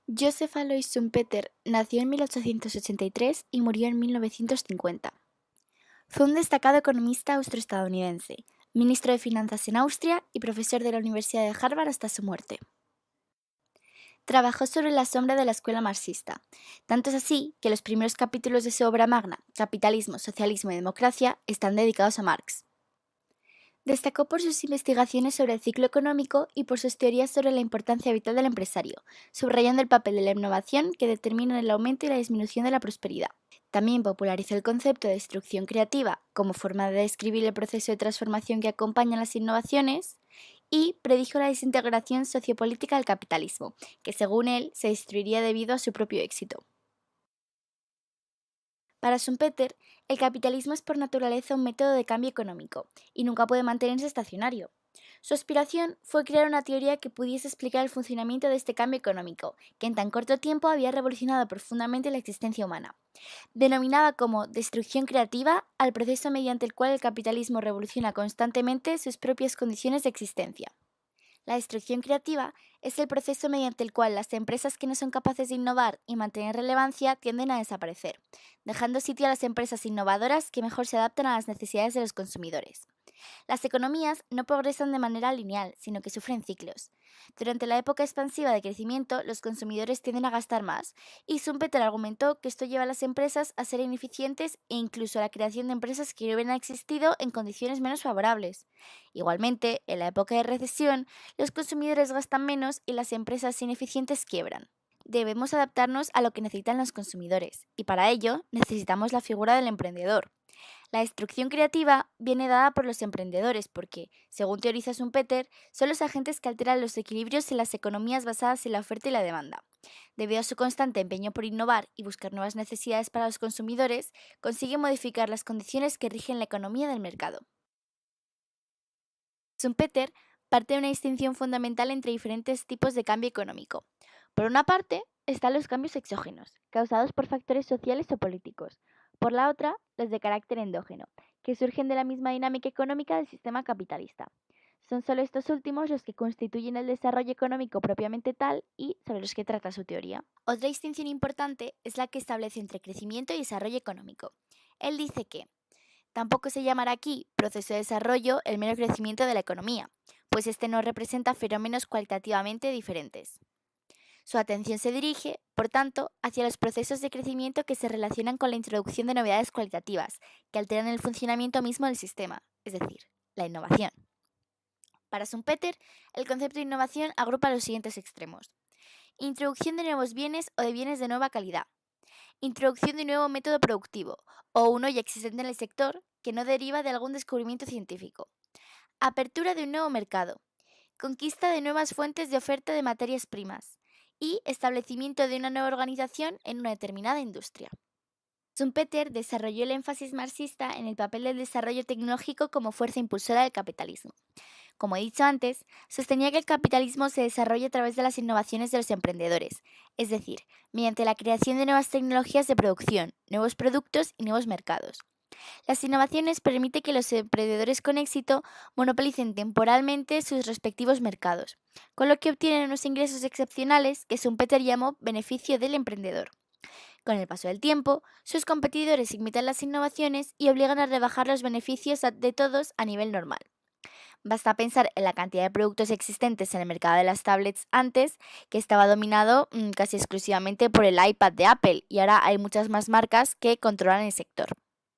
Joseph Alois Schumpeter nació en 1883 y murió en 1950. Fue un destacado economista austroestadounidense, ministro de Finanzas en Austria y profesor de la Universidad de Harvard hasta su muerte. Trabajó sobre la sombra de la escuela marxista. Tanto es así que los primeros capítulos de su obra magna, Capitalismo, Socialismo y Democracia, están dedicados a Marx. Destacó por sus investigaciones sobre el ciclo económico y por sus teorías sobre la importancia vital del empresario, subrayando el papel de la innovación que determina el aumento y la disminución de la prosperidad. También popularizó el concepto de destrucción creativa como forma de describir el proceso de transformación que acompaña las innovaciones y predijo la desintegración sociopolítica del capitalismo, que según él se destruiría debido a su propio éxito. Para Schumpeter, el capitalismo es por naturaleza un método de cambio económico y nunca puede mantenerse estacionario. Su aspiración fue crear una teoría que pudiese explicar el funcionamiento de este cambio económico, que en tan corto tiempo había revolucionado profundamente la existencia humana. Denominaba como destrucción creativa al proceso mediante el cual el capitalismo revoluciona constantemente sus propias condiciones de existencia. La destrucción creativa es el proceso mediante el cual las empresas que no son capaces de innovar y mantener relevancia tienden a desaparecer, dejando sitio a las empresas innovadoras que mejor se adaptan a las necesidades de los consumidores. Las economías no progresan de manera lineal, sino que sufren ciclos. Durante la época expansiva de crecimiento, los consumidores tienden a gastar más, y Schumpeter argumentó que esto lleva a las empresas a ser ineficientes e incluso a la creación de empresas que no hubieran existido en condiciones menos favorables. Igualmente, en la época de recesión, los consumidores gastan menos y las empresas ineficientes quiebran. Debemos adaptarnos a lo que necesitan los consumidores, y para ello necesitamos la figura del emprendedor. La destrucción creativa viene dada por los emprendedores porque, según teoriza Schumpeter, son los agentes que alteran los equilibrios en las economías basadas en la oferta y la demanda. Debido a su constante empeño por innovar y buscar nuevas necesidades para los consumidores, consigue modificar las condiciones que rigen la economía del mercado. Schumpeter parte de una distinción fundamental entre diferentes tipos de cambio económico. Por una parte, están los cambios exógenos, causados por factores sociales o políticos. Por la otra, los de carácter endógeno, que surgen de la misma dinámica económica del sistema capitalista. Son solo estos últimos los que constituyen el desarrollo económico propiamente tal y sobre los que trata su teoría. Otra distinción importante es la que establece entre crecimiento y desarrollo económico. Él dice que tampoco se llamará aquí proceso de desarrollo el mero crecimiento de la economía, pues este no representa fenómenos cualitativamente diferentes. Su atención se dirige, por tanto, hacia los procesos de crecimiento que se relacionan con la introducción de novedades cualitativas, que alteran el funcionamiento mismo del sistema, es decir, la innovación. Para Schumpeter, el concepto de innovación agrupa los siguientes extremos: introducción de nuevos bienes o de bienes de nueva calidad, introducción de un nuevo método productivo o uno ya existente en el sector que no deriva de algún descubrimiento científico, apertura de un nuevo mercado, conquista de nuevas fuentes de oferta de materias primas y establecimiento de una nueva organización en una determinada industria. Schumpeter desarrolló el énfasis marxista en el papel del desarrollo tecnológico como fuerza impulsora del capitalismo. Como he dicho antes, sostenía que el capitalismo se desarrolla a través de las innovaciones de los emprendedores, es decir, mediante la creación de nuevas tecnologías de producción, nuevos productos y nuevos mercados. Las innovaciones permiten que los emprendedores con éxito monopolicen temporalmente sus respectivos mercados, con lo que obtienen unos ingresos excepcionales que Schumpeter llamó beneficio del emprendedor. Con el paso del tiempo, sus competidores imitan las innovaciones y obligan a rebajar los beneficios de todos a nivel normal. Basta pensar en la cantidad de productos existentes en el mercado de las tablets antes, que estaba dominado casi exclusivamente por el iPad de Apple, y ahora hay muchas más marcas que controlan el sector.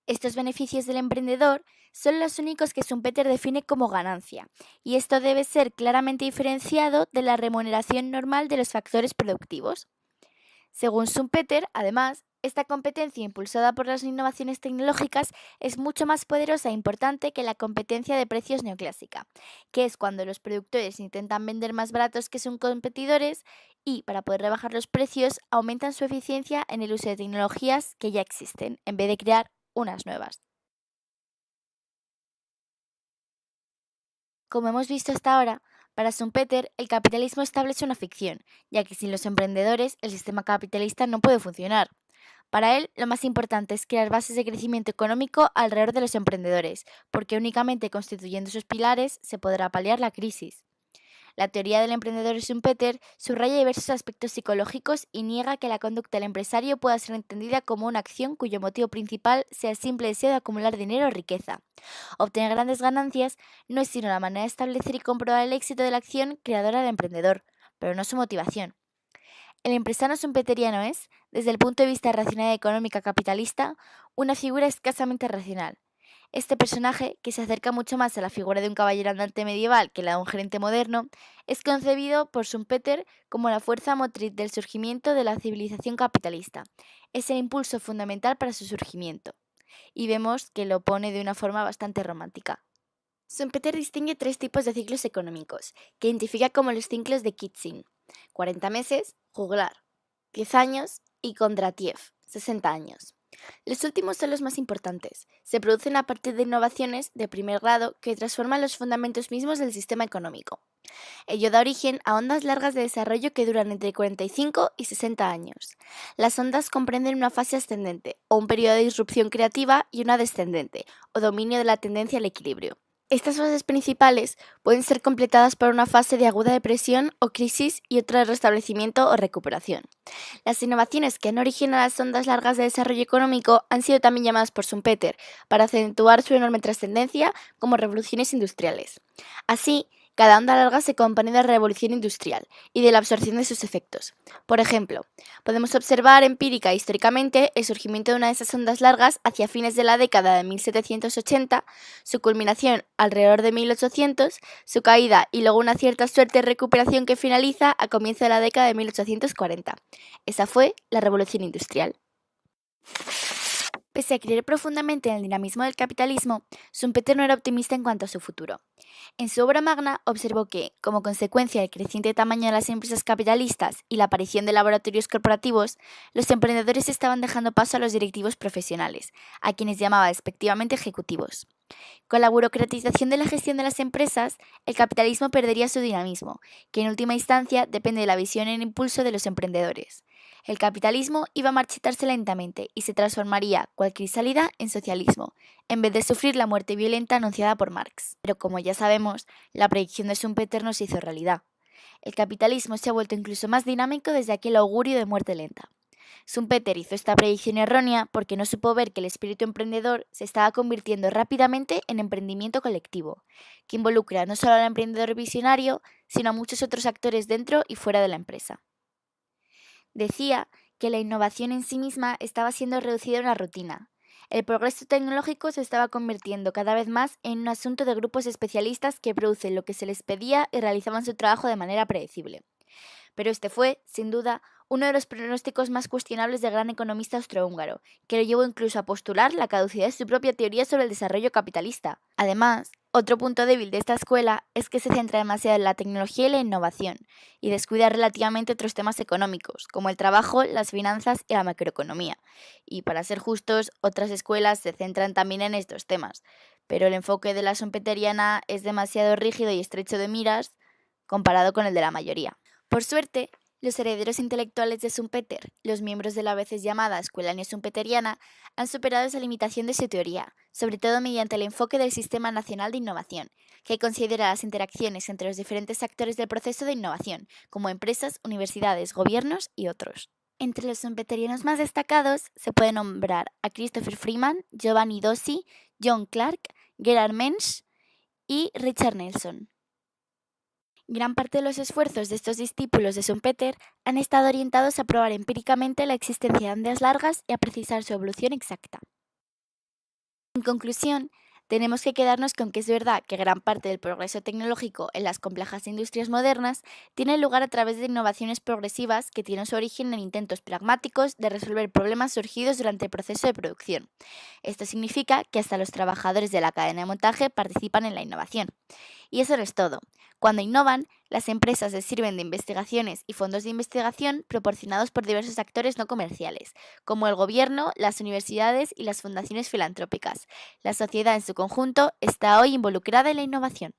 Estos beneficios del emprendedor son los únicos que Schumpeter define como ganancia, y esto debe ser claramente diferenciado de la remuneración normal de los factores productivos. Según Schumpeter, además, esta competencia impulsada por las innovaciones tecnológicas es mucho más poderosa e importante que la competencia de precios neoclásica, que es cuando los productores intentan vender más baratos que sus competidores y, para poder rebajar los precios, aumentan su eficiencia en el uso de tecnologías que ya existen, en vez de crear unas nuevas. Como hemos visto hasta ahora, para Schumpeter el capitalismo establece una ficción, ya que sin los emprendedores el sistema capitalista no puede funcionar. Para él, lo más importante es crear bases de crecimiento económico alrededor de los emprendedores, porque únicamente constituyendo sus pilares se podrá paliar la crisis. La teoría del emprendedor Schumpeter subraya diversos aspectos psicológicos y niega que la conducta del empresario pueda ser entendida como una acción cuyo motivo principal sea el simple deseo de acumular dinero o riqueza. Obtener grandes ganancias no es sino la manera de establecer y comprobar el éxito de la acción creadora del emprendedor, pero no su motivación. El empresario schumpeteriano es, desde el punto de vista racional y económica capitalista, una figura escasamente racional. Este personaje, que se acerca mucho más a la figura de un caballero andante medieval que la de un gerente moderno, es concebido por Schumpeter como la fuerza motriz del surgimiento de la civilización capitalista. Es el impulso fundamental para su surgimiento. Y vemos que lo pone de una forma bastante romántica. Schumpeter distingue tres tipos de ciclos económicos, que identifica como los ciclos de Kitzing: 40 meses, juglar, 10 años y Kondratiev, 60 años. Los últimos son los más importantes. Se producen a partir de innovaciones de primer grado que transforman los fundamentos mismos del sistema económico. Ello da origen a ondas largas de desarrollo que duran entre 45 y 60 años. Las ondas comprenden una fase ascendente, o un periodo de disrupción creativa, y una descendente, o dominio de la tendencia al equilibrio. Estas fases principales pueden ser completadas por una fase de aguda depresión o crisis y otra de restablecimiento o recuperación. Las innovaciones que han originado las ondas largas de desarrollo económico han sido también llamadas por Schumpeter para acentuar su enorme trascendencia como revoluciones industriales. Así, cada onda larga se compone de la revolución industrial y de la absorción de sus efectos. Por ejemplo, podemos observar empírica e históricamente el surgimiento de una de esas ondas largas hacia fines de la década de 1780, su culminación alrededor de 1800, su caída y luego una cierta suerte de recuperación que finaliza a comienzo de la década de 1840. Esa fue la revolución industrial. Pese a creer profundamente en el dinamismo del capitalismo, Schumpeter no era optimista en cuanto a su futuro. En su obra magna observó que, como consecuencia del creciente tamaño de las empresas capitalistas y la aparición de laboratorios corporativos, los emprendedores estaban dejando paso a los directivos profesionales, a quienes llamaba despectivamente ejecutivos. Con la burocratización de la gestión de las empresas, el capitalismo perdería su dinamismo, que en última instancia depende de la visión y el impulso de los emprendedores. El capitalismo iba a marchitarse lentamente y se transformaría, cual crisálida, en socialismo, en vez de sufrir la muerte violenta anunciada por Marx. Pero como ya sabemos, la predicción de Schumpeter no se hizo realidad. El capitalismo se ha vuelto incluso más dinámico desde aquel augurio de muerte lenta. Schumpeter hizo esta predicción errónea porque no supo ver que el espíritu emprendedor se estaba convirtiendo rápidamente en emprendimiento colectivo, que involucra no solo al emprendedor visionario, sino a muchos otros actores dentro y fuera de la empresa. Decía que la innovación en sí misma estaba siendo reducida a una rutina. El progreso tecnológico se estaba convirtiendo cada vez más en un asunto de grupos especialistas que producen lo que se les pedía y realizaban su trabajo de manera predecible. Pero este fue, sin duda, uno de los pronósticos más cuestionables del gran economista austrohúngaro, que lo llevó incluso a postular la caducidad de su propia teoría sobre el desarrollo capitalista. Además, otro punto débil de esta escuela es que se centra demasiado en la tecnología y la innovación, y descuida relativamente otros temas económicos, como el trabajo, las finanzas y la macroeconomía. Y para ser justos, otras escuelas se centran también en estos temas, pero el enfoque de la schumpeteriana es demasiado rígido y estrecho de miras comparado con el de la mayoría. Por suerte, los herederos intelectuales de Schumpeter, los miembros de la a veces llamada Escuela Neo-Schumpeteriana, han superado esa limitación de su teoría, sobre todo mediante el enfoque del Sistema Nacional de Innovación, que considera las interacciones entre los diferentes actores del proceso de innovación, como empresas, universidades, gobiernos y otros. Entre los schumpeterianos más destacados se puede nombrar a Christopher Freeman, Giovanni Dossi, John Clark, Gerhard Mensch y Richard Nelson. Gran parte de los esfuerzos de estos discípulos de Schumpeter han estado orientados a probar empíricamente la existencia de ondas largas y a precisar su evolución exacta. En conclusión, tenemos que quedarnos con que es verdad que gran parte del progreso tecnológico en las complejas industrias modernas tiene lugar a través de innovaciones progresivas que tienen su origen en intentos pragmáticos de resolver problemas surgidos durante el proceso de producción. Esto significa que hasta los trabajadores de la cadena de montaje participan en la innovación. Y eso no es todo. Cuando innovan, las empresas les sirven de investigaciones y fondos de investigación proporcionados por diversos actores no comerciales, como el gobierno, las universidades y las fundaciones filantrópicas. La sociedad en su conjunto está hoy involucrada en la innovación.